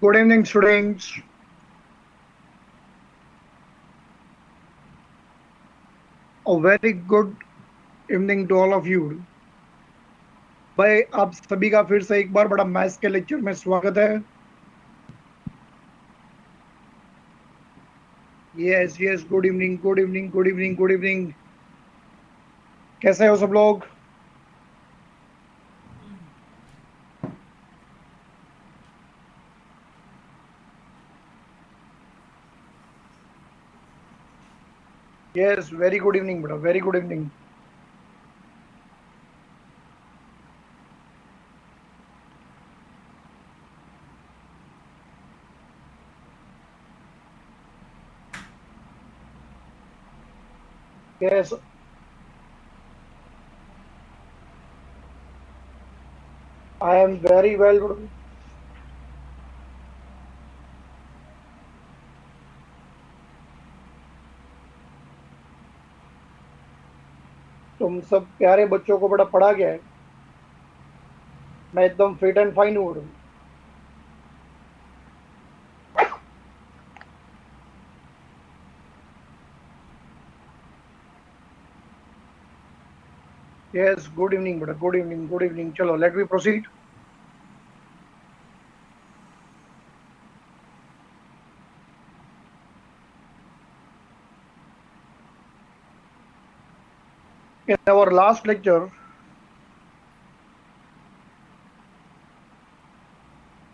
Good evening, students. A very good evening to all of you. भाई आप सभी का फिर से एक बार बड़ा मैथ्स के लेक्चर में स्वागत है। Yes yes, good evening good evening good evening good evening. कैसे हो सब लोग? यस, वेरी गुड इवनिंग बेटा, very good evening. Yes, I am very well. तुम सब प्यारे बच्चों को बड़ा पढ़ा गया है। मैं एकदम फिट एंड फाइन हूँ। यस, गुड इवनिंग बेटा, गुड इवनिंग गुड इवनिंग। चलो let me proceed. In our last lecture,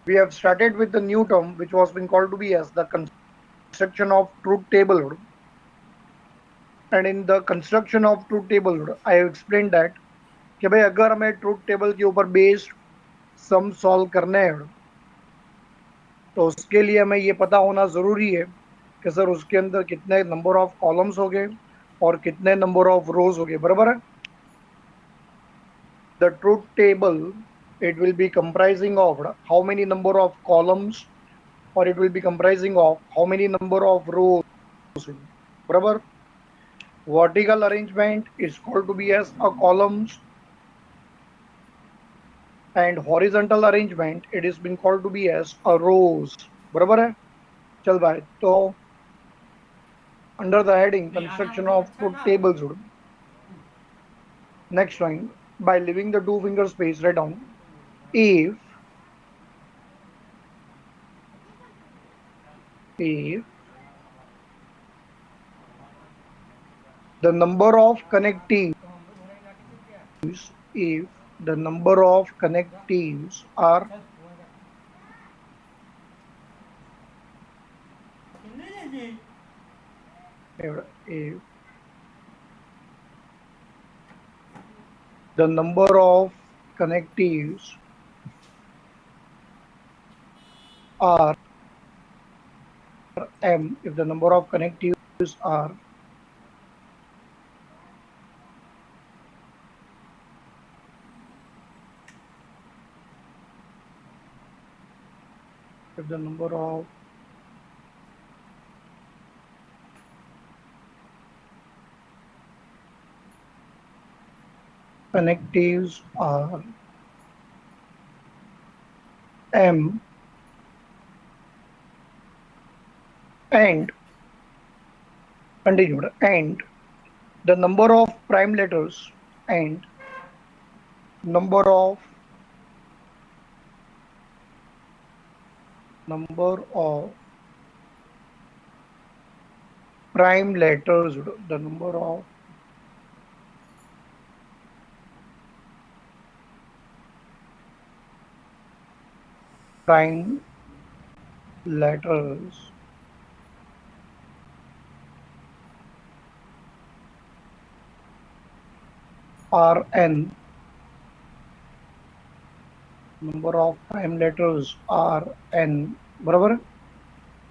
we have started with the new term which was being called to be as the construction of truth table. And in the construction of truth table, I have explained that कि भाई अगर हमें truth table के ऊपर based sum solve करने हैं तो उसके लिए हमें ये पता होना ज़रूरी है कि सर उसके अंदर कितने नंबर ऑफ कॉलम्स हो गए और कितने नंबर ऑफ रोज हो गए। बराबर है? The truth table, it will be comprising of how many number of columns, or it will be comprising of how many number of rows. बराबर? Vertical arrangement is called to be as a columns, and horizontal arrangement it is been called to be as a rows. बराबर है? चल भाई, तो under the heading construction of truth tables, next line, by leaving the two finger space, write down if the number of connectives, if the number of connectives are if the number of connectives are m, if the number of connectives are if the number of connectives are m, and continued, and the number of prime letters and number of prime letters, the number of prime letters are n, number of prime letters are n. बराबर?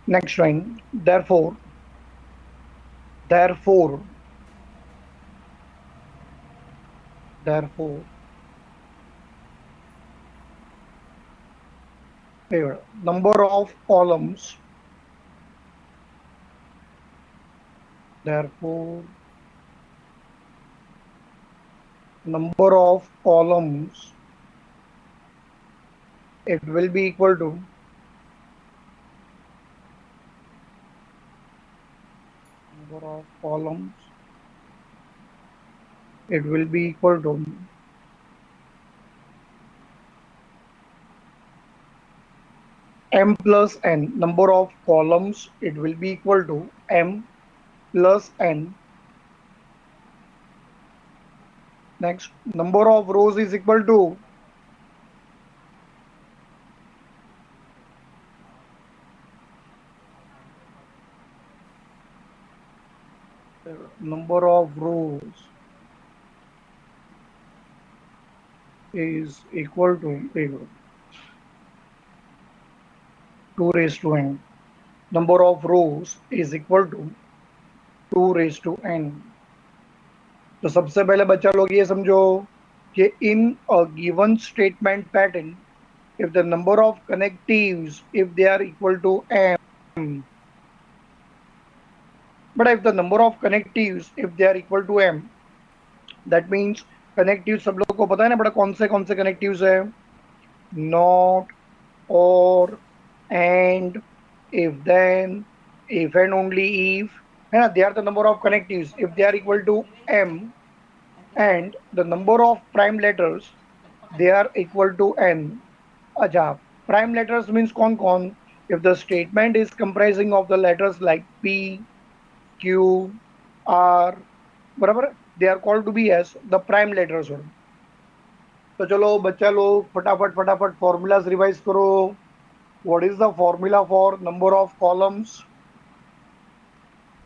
Next line, therefore here, number of columns, therefore number of columns, it will be equal to number of columns, it will be equal to m plus n. Number of columns, it will be equal to m plus n. Next, number of rows is equal to number of rows is equal to 2 raised to n. Number of rows is equal to 2 raised to n. तो सबसे पहले बच्चा लोग ये समझो कि in a given statement pattern, if the number of connectives, if they are equal to m, but if the number of connectives, if they are equal to m, that means connectives सब लोग को पता है ना बड़ा कौन से connectives है, not, or, and, if then, if and only if, है ना, they are the number of connectives. If they are equal to m and the number of prime letters, they are equal to n. अच्छा, prime letters means कौन कौन? If the statement is comprising of the letters like p, q, r, बराबर, they are called to be as the prime letters. तो चलो बच्चा लोग फटाफट फटाफट formulas रिवाइज करो. What is the formula for number of columns?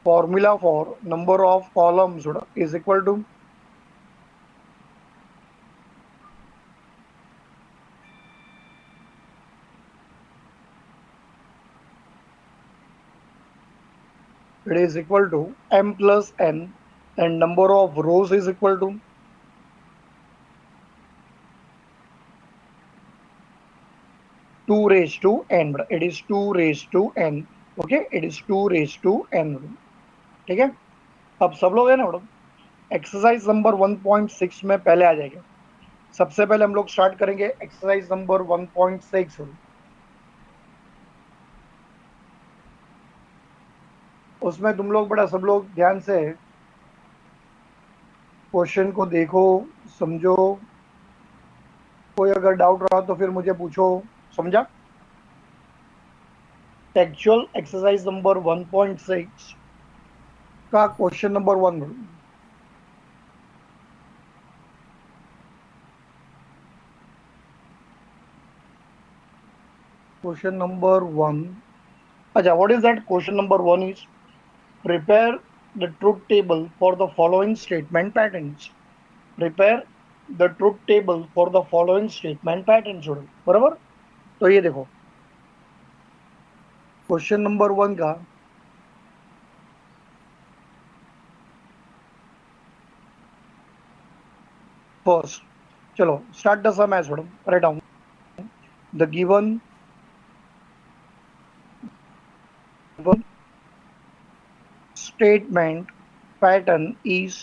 Formula for number of columns is equal to it is equal to m plus n, and number of rows is equal to 2 raised to n. It is 2 raised to n. Okay, it is 2 raised to n. ठीक है, अब सब लोग है ना madam, exercise number 1.6 में पहले आ जाएगा. सबसे पहले हम लोग स्टार्ट करेंगे एक्सरसाइज नंबर 1.6. उसमें तुम लोग बड़ा सब लोग ध्यान से क्वेश्चन को देखो, समझो. कोई अगर डाउट रहा तो फिर मुझे पूछो. समझा? टेक्सचुअल एक्सरसाइज नंबर 1.6 का क्वेश्चन नंबर 1. Question number 1. अच्छा, what is that? Question number 1 is prepare the truth table for the following statement patterns. Prepare the truth table for the following statement patterns. बराबर. तो ये देखो question number 1 का first. चलो start the sum as write down the given statement pattern is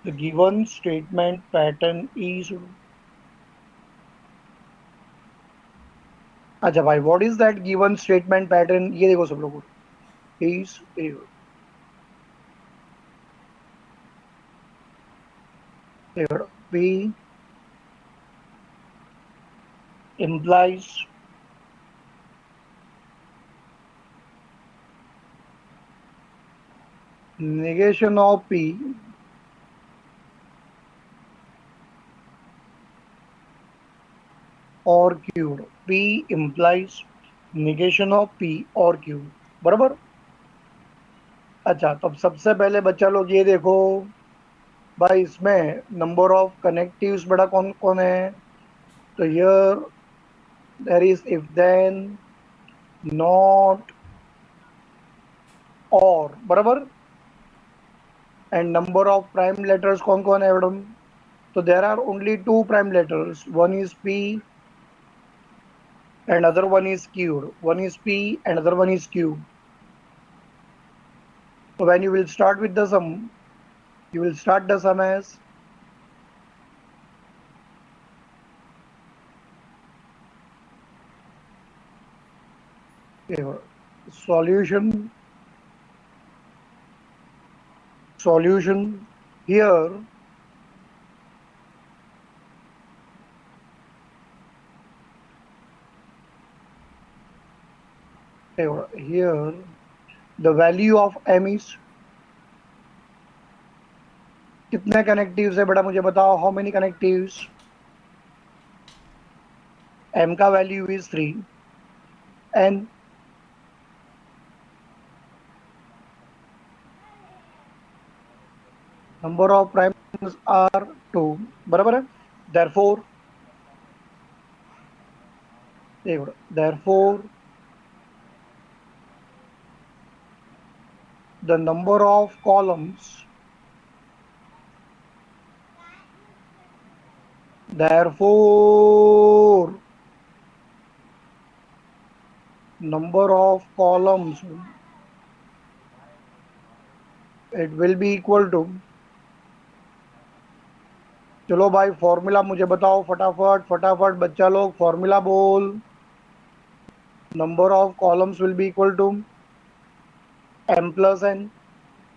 the given statement pattern is. अच्छा भाई, what is that given statement pattern? ये देखो सब लोग, is P implies negation of P or Q. P implies negation of P or Q. बराबर. अच्छा, तो अब सबसे पहले बच्चा लोग ये देखो भाई, इसमें नंबर ऑफ कनेक्टिव्स बड़ा कौन कौन है? तो here there is if then, not, और, बराबर. And number of prime letters कौन कौन है मैडम? तो there are only two prime letters, one is P and other one is Q. One is P and other one is Q. So when you will start with the sum, you will start the sum as solution here. Here the value of m is, कितने connectives है बेटा मुझे बताओ, how many connectives? m का value is 3 and number of primes are 2, बराबर है। therefore the number of columns therefore number of columns, it will be equal to, चलो भाई फॉर्मूला मुझे बताओ फटाफट फटाफट बच्चा लोग, फॉर्मूला बोल। Number of columns will be equal to m plus n।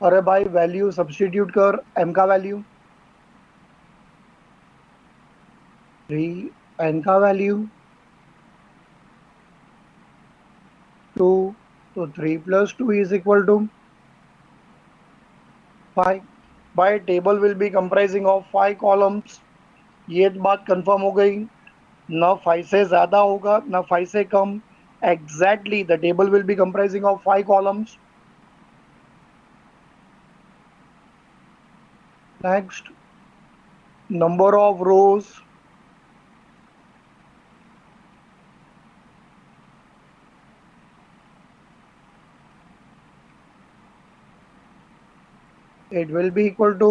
अरे भाई वैल्यू सब्स्टिट्यूट कर, m का वैल्यू 3, n का वैल्यू 2, तो 3 plus 2 is equal to 5। By table will be comprising of 5 columns, ये बात कंफर्म हो गई। ना 5 से ज्यादा होगा ना 5 से कम, exactly the table will be comprising of 5 columns. Next, number of rows, it will be equal to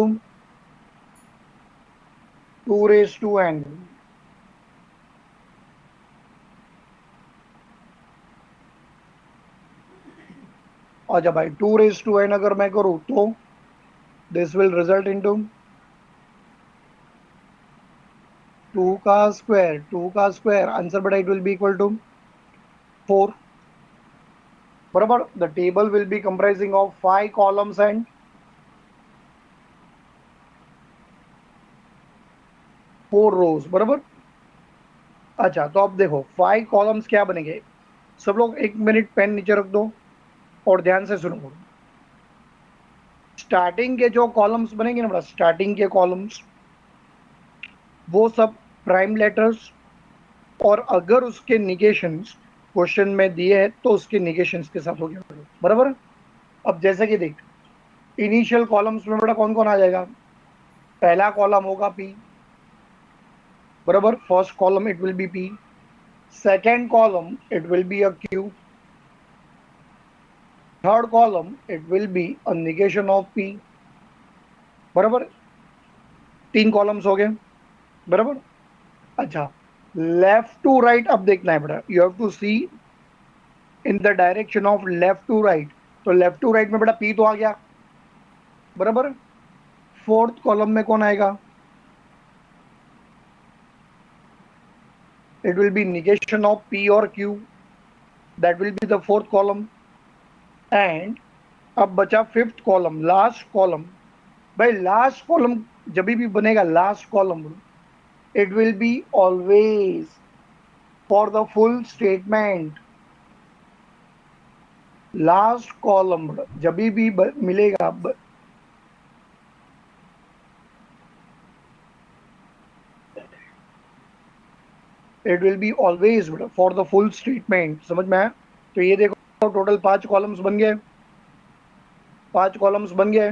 2 raised to n। अच्छा भाई 2 raised to n अगर मैं करूँ तो दिस विल रिजल्ट इनटू 2 का स्क्वायर आंसर बेटा it will be equal to 4, बराबर। The table will be comprising of 5 columns and 4 rows, बराबर। अच्छा तो अब देखो 5 कॉलम्स क्या बनेंगे, सब लोग 1 मिनट पेन नीचे रख दो और ध्यान से सुनो। स्टार्टिंग के जो कॉलम्स बनेंगे ना, स्टार्टिंग के कॉलम्स वो सब प्राइम लेटर्स, और अगर उसके निगेशंस क्वेश्चन में दिए हैं तो उसके निगेशंस के साथ हो गया, बराबर। अब जैसे कि देख, इनिशियल कॉलम्स में बेटा कौन कौन आ जाएगा, पहला कॉलम होगा पी, बराबर। First column it will B P, second column it will be a Q, third column it will be a negation of P, बराबर। 3 कॉलम्स हो गए, बराबर। अच्छा लेफ्ट टू राइट अब देखना है बेटा, you have to see in the direction of left to right. तो लेफ्ट टू राइट में बेटा पी तो आ गया, बराबर। फोर्थ कॉलम में कौन आएगा, it will be negation of p or q, that will be the fourth column। and अब बचा फिफ्थ कॉलम, लास्ट कॉलम। भाई लास्ट कॉलम जब भी बनेगा, last column it will be always for the full statement. Last column जब भी मिलेगा, it will be always for the full statement, समझ में आया? तो ये देखो टोटल 5 कॉलम्स बन गए, 5 कॉलम्स बन गए।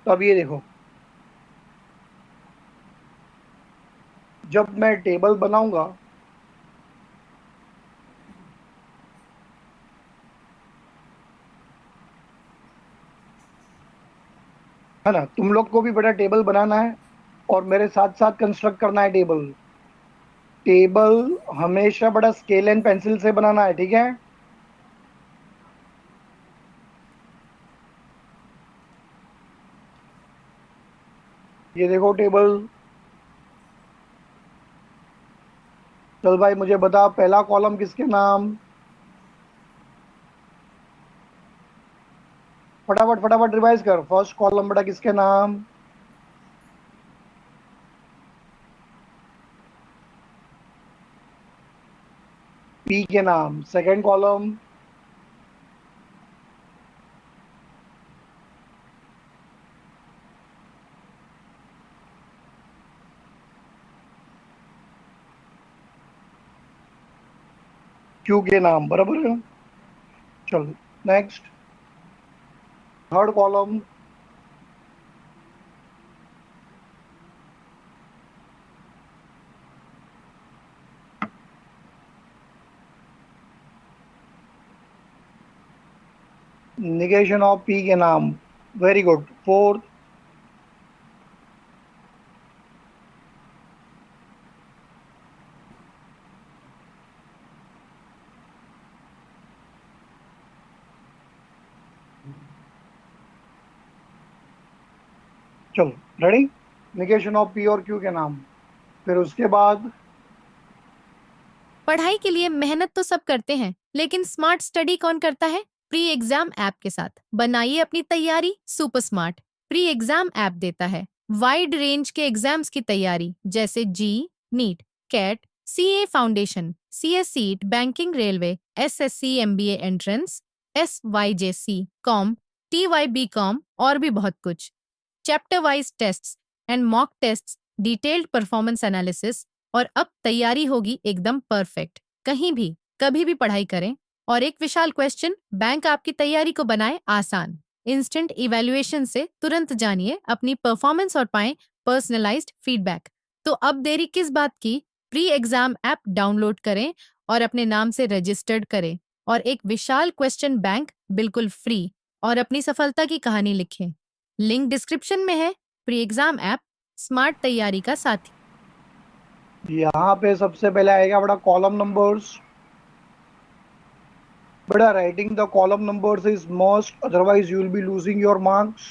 तो अब ये देखो, जब मैं टेबल बनाऊंगा, है ना, तुम लोग को भी बड़ा टेबल बनाना है और मेरे साथ साथ कंस्ट्रक्ट करना है टेबल। टेबल हमेशा बड़ा स्केल एंड पेंसिल से बनाना है, ठीक है? ये देखो टेबल। चल भाई मुझे बता, पहला कॉलम किसके नाम, फटाफट फटाफट रिवाइज कर। फर्स्ट कॉलम बेटा किसके नाम? पी के नाम। सेकंड कॉलम क्यू के नाम, बराबर है। चल next, third column negation of P के नाम। Very good. फोर्थ, चलो रेडी, निगेशन ऑफ पी और क्यू के नाम। फिर उसके बाद पढ़ाई के लिए मेहनत तो सब करते हैं, लेकिन स्मार्ट स्टडी कौन करता है? प्री एग्जाम ऐप के साथ बनाइए अपनी तैयारी super smart. Pre exam app देता है वाइड रेंज के एग्जाम्स की तैयारी, जैसे JEE, NEET, CAT, CA foundation, CS seat, banking, railway, SSC, MBA entrance, SYJC, com, TYB com और भी बहुत कुछ। Chapter wise tests and mock tests, detailed performance analysis, और अब तैयारी होगी एकदम परफेक्ट। कहीं भी कभी भी पढ़ाई करें। और एक विशाल क्वेश्चन बैंक आपकी तैयारी को बनाए आसान। इंस्टेंट इवैल्यूएशन से तुरंत जानिए अपनी परफॉर्मेंस और पाएं पर्सनलाइज्ड फीडबैक। तो अब देरी किस बात की? प्री एग्जाम ऐप डाउनलोड करें और अपने नाम से रजिस्टर्ड करें और एक विशाल क्वेश्चन बैंक बिल्कुल फ्री और अपनी सफलता की कहानी लिखें। लिंक डिस्क्रिप्शन में है। प्री एग्जाम ऐप स्मार्ट तैयारी का साथी। यहाँ पे सबसे पहले आएगा बड़ा कॉलम नंबर्स। बेटा writing the column numbers is must, otherwise you will be losing your marks.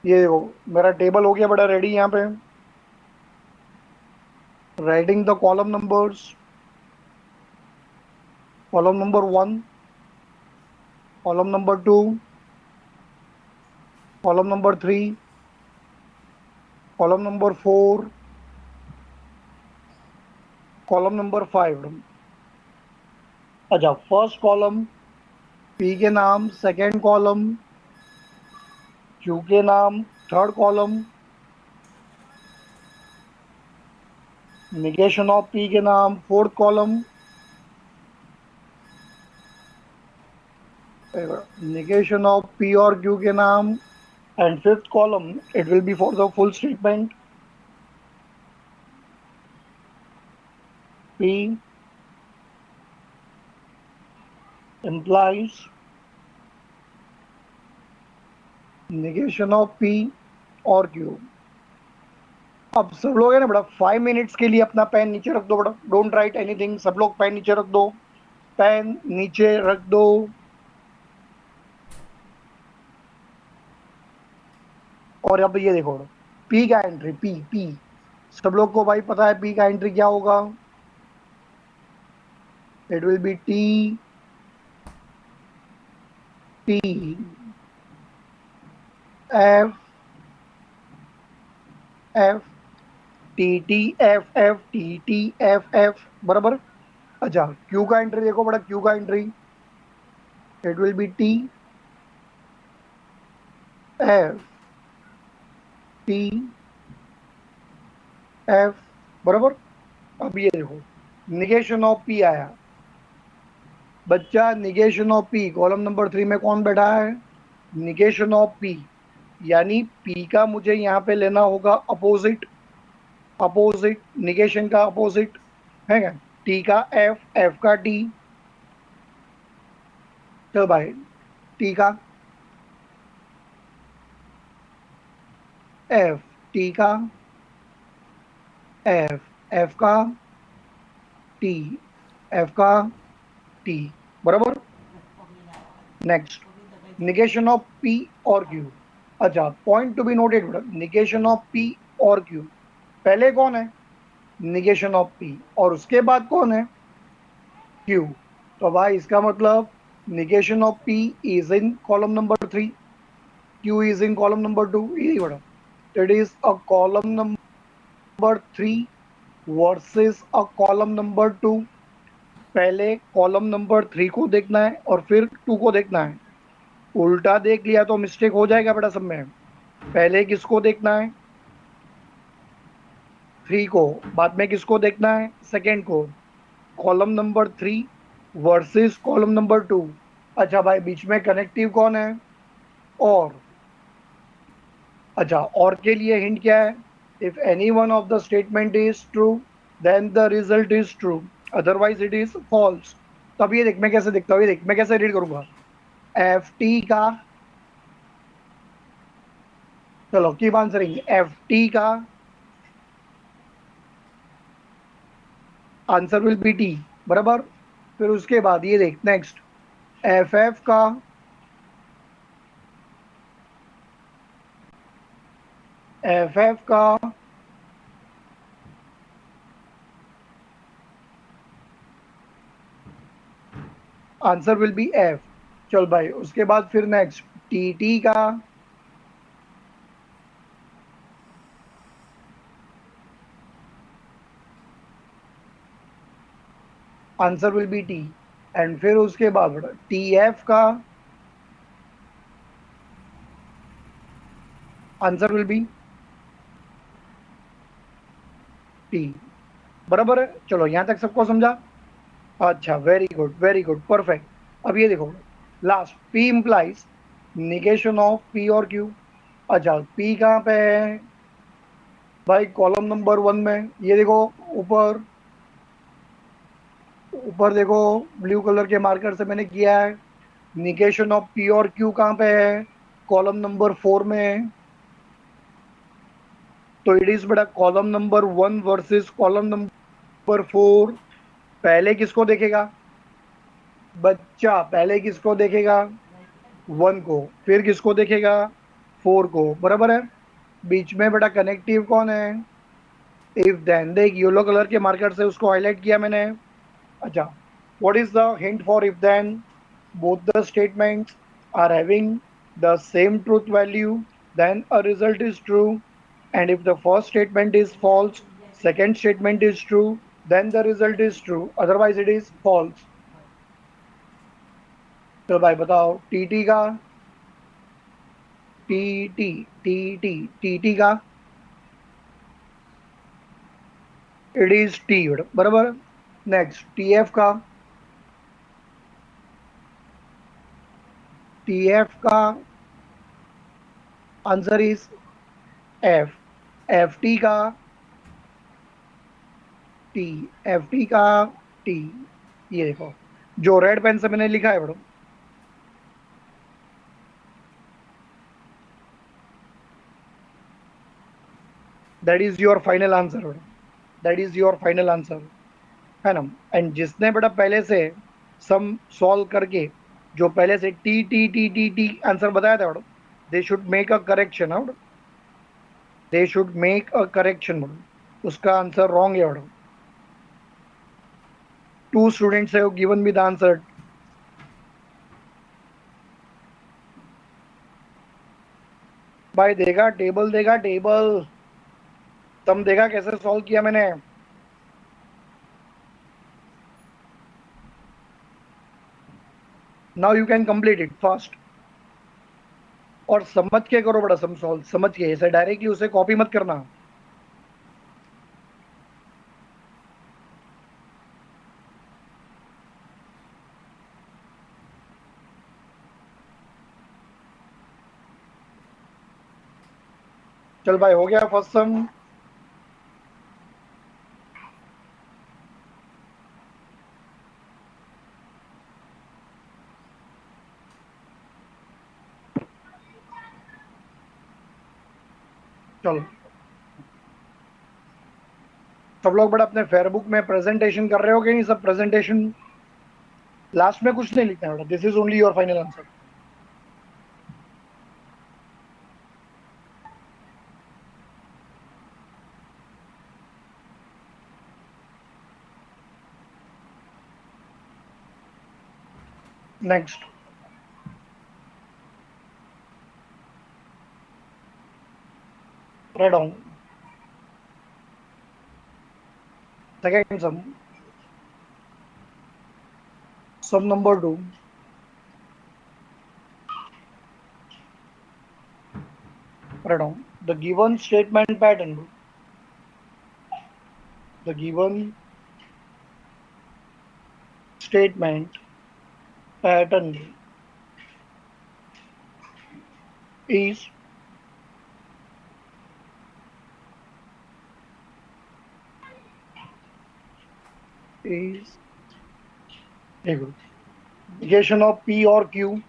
ये देखो मेरा टेबल हो गया बड़ा रेडी। यहाँ पे writing the column numbers, column number 1, column number 2, column number 3, column number 4, column number 5। अच्छा, फर्स्ट कॉलम पी के नाम, सेकंड कॉलम क्यू के नाम, third column negation of P के नाम, fourth column negation of P or Q के नाम, and fifth column it will be for the full statement. P implies negation of P और Q. अब सब लोग है ना बड़ा 5 मिनट्स के लिए अपना पेन नीचे रख दो बड़ा, डोंट राइट एनीथिंग। सब लोग पेन नीचे रख दो, पेन नीचे रख दो। और अब ये देखो पी का एंट्री, पी पी सब लोग को भाई पता है पी का एंट्री क्या होगा? It will B T T F F T T F F T T F F, बराबर। अच्छा, क्यू का एंट्री देखो बड़ा, क्यू का entry it will B T F T F, बराबर। अब ये देखो निगेशन ऑफ पी आया बच्चा, negation of P colon number 3 में कौन बैठा है? निगेशन ऑफ पी, यानी पी का मुझे यहाँ पे लेना होगा अपोजिट, अपोजिट निगेशन का अपोजिट है क्या? टी का एफ, एफ का टी। चल भाई, टी का एफ, टी का एफ, एफ का टी, एफ का टी, बराबर। नेक्स्ट, निगेशन ऑफ पी और क्यू। अच्छा, पॉइंट टू बी नोटेड बेटा, निगेशन ऑफ पी और क्यू, पहले कौन है? निगेशन ऑफ पी, और उसके बाद कौन है? क्यू। तो भाई इसका मतलब negation of P is in column number 3, Q is in column number 2, यही बेटा। It is a column number 3 versus a column number 2। पहले कॉलम नंबर 3 को देखना है और फिर 2 को देखना है। उल्टा देख लिया तो मिस्टेक हो जाएगा बेटा सब में। पहले किसको देखना है? 3 को। बाद में किसको देखना है? सेकेंड को। Column number 3 versus column number 2। अच्छा भाई, बीच में कनेक्टिव कौन है? और। अच्छा, और के लिए हिंट क्या है? If any one of the statement is true then the result is true, otherwise it is false. तब ये देख मैं कैसे देखता हूँ, ये देख मैं कैसे रीड करूंगा। एफ टी का, चलो कीप आंसरिंग, एफ टी का आंसर विल बी टी, बराबर। फिर उसके बाद ये देख नेक्स्ट, एफ एफ का एफ एफ का आंसर विल बी एफ। चल भाई, उसके बाद फिर नेक्स्ट, टी टी का answer will be T. And फिर उसके बाद टी एफ का आंसर विल बी टी, बराबर है। चलो यहां तक सबको समझा? अच्छा, वेरी गुड, परफेक्ट। अब ये देखो, last P implies negation of P और क्यू। अच्छा, पी कहाँ पे है भाई? कॉलम नंबर 1 में। ये देखो ऊपर, ऊपर देखो, ब्लू कलर के मार्कर से मैंने किया है। निगेशन ऑफ पी और क्यू कहाँ पे है? कॉलम नंबर 4 में है। तो इट इज बेटा column number 1 versus column number 4। पहले किसको देखेगा बच्चा? पहले किसको देखेगा? 1 को। फिर किसको देखेगा? 4 को, बराबर है। बीच में बेटा कनेक्टिव कौन है? इफ देन, देख येलो कलर के मार्कर से उसको हाईलाइट किया मैंने। अच्छा, what is the hint for if then? both the statements are having the same truth value, then a result is true. And if the first statement is false, second statement is true, then the result is true, otherwise it is false. तो भाई बताओ, T T का, T टी टी टी टी T का it is T, बराबर। नेक्स्ट टी एफ का, टी एफ का answer is F. F T का टी, एफ टी का टी। ये देखो जो रेड पेन से मैंने लिखा है बड़ो, that is your final answer बड़ो, that is your final answer, है ना। एंड जिसने बेटा पहले से सम सॉल्व करके जो पहले से टी टी टी टी टी आंसर बताया था बड़ो, they should make a correction, बड़ो they should make a correction बड़ो। उसका आंसर रॉन्ग है बड़ो। 2 students have given me the answer. भाई देखा टेबल, देखा टेबल, तुम देखा कैसे सॉल्व किया मैंने? Now you can complete it fast. और समझ के करो बड़ा, सम सॉल्व समझ के, ऐसे डायरेक्टली उसे कॉपी मत करना। चल भाई, हो गया फर्स्ट सम। चलो सब लोग बड़ा अपने फेयरबुक में प्रेजेंटेशन कर रहे हो कि नहीं? सब प्रेजेंटेशन, लास्ट में कुछ नहीं लिखना है, this is only your final answer. Next, write down. Second sum number 2. Write down. The given statement pattern. The given statement pattern is is देखो, negation of P or Q.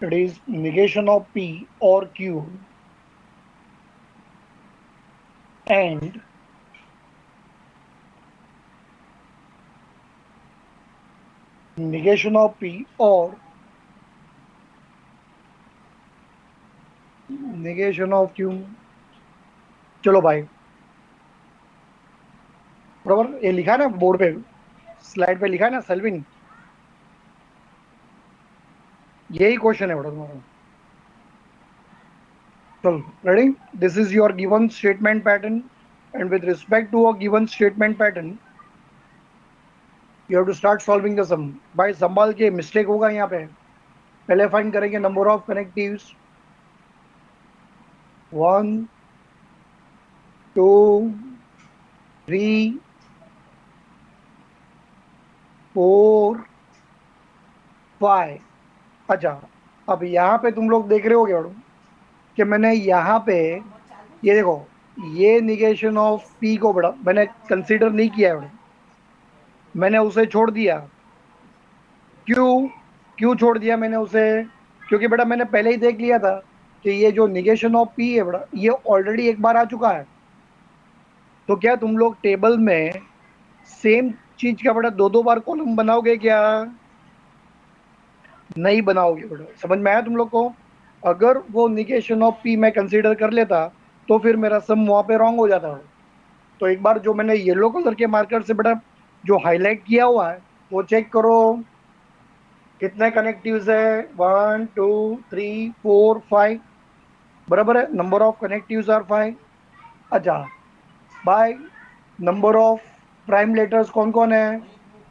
It is negation of P or Q and negation of P or negation of Q. चलो भाई, बराबर ये लिखा है ना board पे, slide पे लिखा है ना सेल्विन, यही क्वेश्चन है बेटा तुम्हारा. चलो ready. This is your given statement pattern and with respect to a given statement pattern you have to start solving the sum. भाई संभाल के, मिस्टेक होगा यहाँ पे. पहले फाइंड करेंगे नंबर ऑफ कनेक्टिव्स. 1 2 3 4 5. अच्छा, अब यहाँ पे तुम लोग देख रहे हो क्या कि मैंने यहाँ पे ये देखो, ये निगेशन ऑफ पी को बड़ा मैंने कंसीडर नहीं किया है, मैंने उसे छोड़ दिया. क्यों क्यों छोड़ दिया मैंने उसे? क्योंकि बेटा मैंने पहले ही देख लिया था कि ये जो निगेशन ऑफ पी है बेटा, ये ऑलरेडी एक बार आ चुका है. तो क्या तुम लोग टेबल में सेम चीज का बेटा दो दो बार कॉलम बनाओगे क्या? नहीं बनाओगे बेटा. समझ में आया तुम लोग को? अगर वो निगेशन ऑफ पी मैं कंसीडर कर लेता तो फिर मेरा सम वहां पे रॉन्ग हो जाता. तो एक बार जो मैंने येलो कलर के मार्कर से बेटा जो हाईलाइट किया हुआ है वो चेक करो. कितने कनेक्टिव्स है? 1 2 3 4 5. बराबर है. Number of connectives are 5. अच्छा, by number of prime letters कौन कौन है?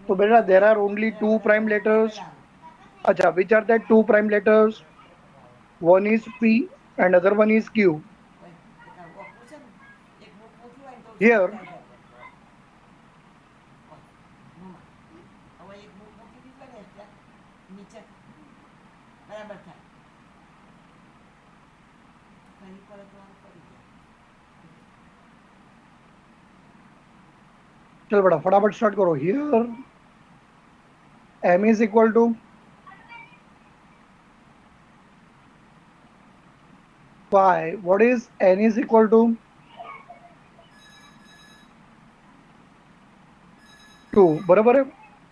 तो बेटा there are only 2 prime letters. अच्छा, which are that 2 prime letters? one is P and other one is Q. Here, चल बेटा फटाफट स्टार्ट करो. Here m is equal to 5. What is n is equal to 2. बराबर है.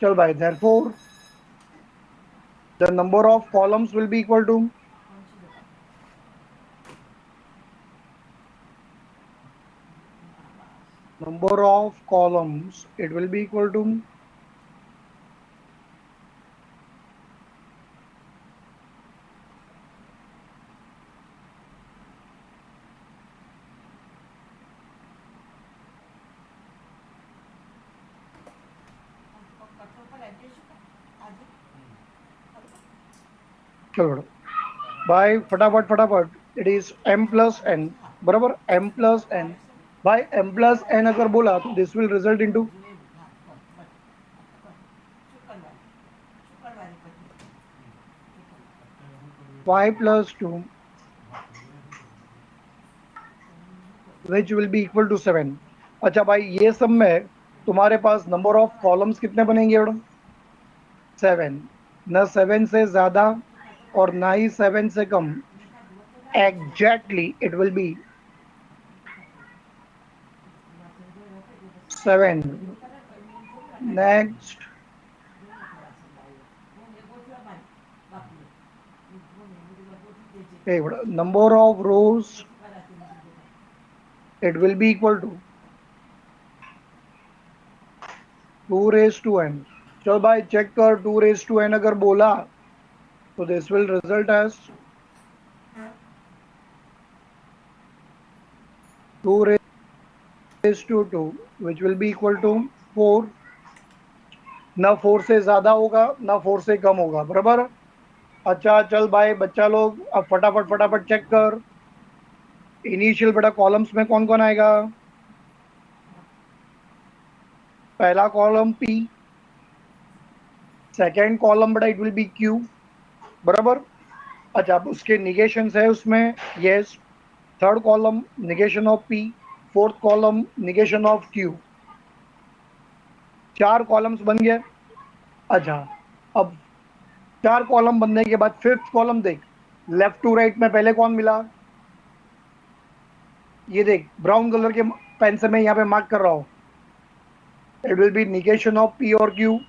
चल भाई, therefore the number of columns will be equal to number of columns, it will be equal to चलो बेटा भाई फटाफट फटाफट. It is m plus n. बराबर m प्लस n. भाई m प्लस n अगर बोला तो this will result into 5 plus 2 which will be equal to 7. अच्छा भाई, ये सब में तुम्हारे पास नंबर ऑफ कॉलम्स कितने बनेंगे बेटा? 7. न 7 से ज्यादा और ना ही 7 से कम. Exactly it will be 7. Next, number of rows, it will be equal to 2 raised to n. चल भाई चेक कर, 2 raised to n अगर बोला तो this will result as 2 raised to 2 which will be equal to 4. ना 4 से ज्यादा होगा ना 4 से कम होगा, बराबर। अच्छा चल भाई बच्चा लोग अब फटाफट फटाफट चेक कर, इनिशियल बड़ा कॉलम्स में कौन कौन आएगा। पहला कॉलम P, सेकेंड कॉलम बड़ा इट विल बी Q, बराबर। अच्छा अब उसके निगेशंस है उसमें, yes. Third column negation of P, fourth column negation of Q। 4 columns बन गए। अच्छा अब 4 कॉलम बनने के बाद फिफ्थ कॉलम देख, लेफ्ट टू राइट में पहले कौन मिला, ये देख ब्राउन कलर के पेन से मैं यहाँ पे मार्क कर रहा हूँ, it will B negation of P और Q।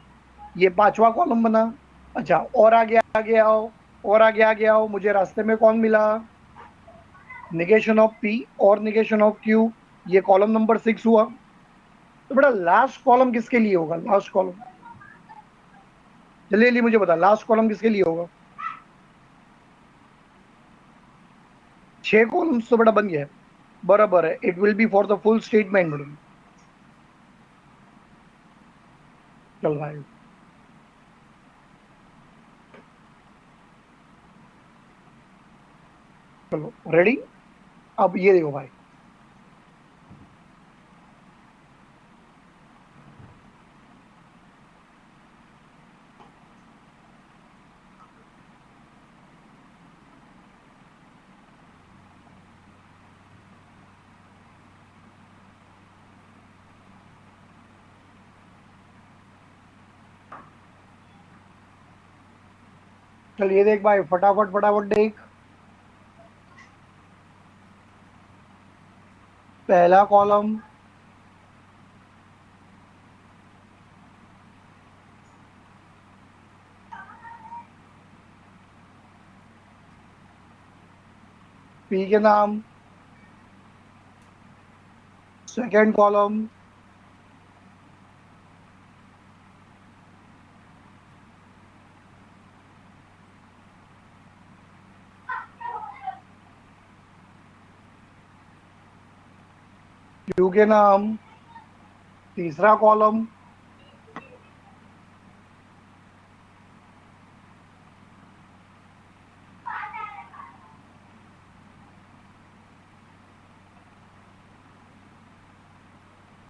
ये पांचवा कॉलम बना। अच्छा और आगे आओ, और आगे आओ, मुझे रास्ते में कौन मिला, निगेशन ऑफ P और निगेशन ऑफ Q। ये कॉलम नंबर 6 हुआ। तो बेटा लास्ट कॉलम किसके लिए होगा, लास्ट कॉलम जल्दी जल्दी मुझे बता, लास्ट कॉलम किसके लिए होगा। 6 कॉलम्स तो बेटा बन गया है, बराबर है। It will B for the full statement madam. चल भाई चलो रेडी। अब ये देखो भाई, चल ये देख भाई, फटाफट फटाफट देख। पहला कॉलम P के नाम, सेकेंड कॉलम Q के नाम, तीसरा कॉलम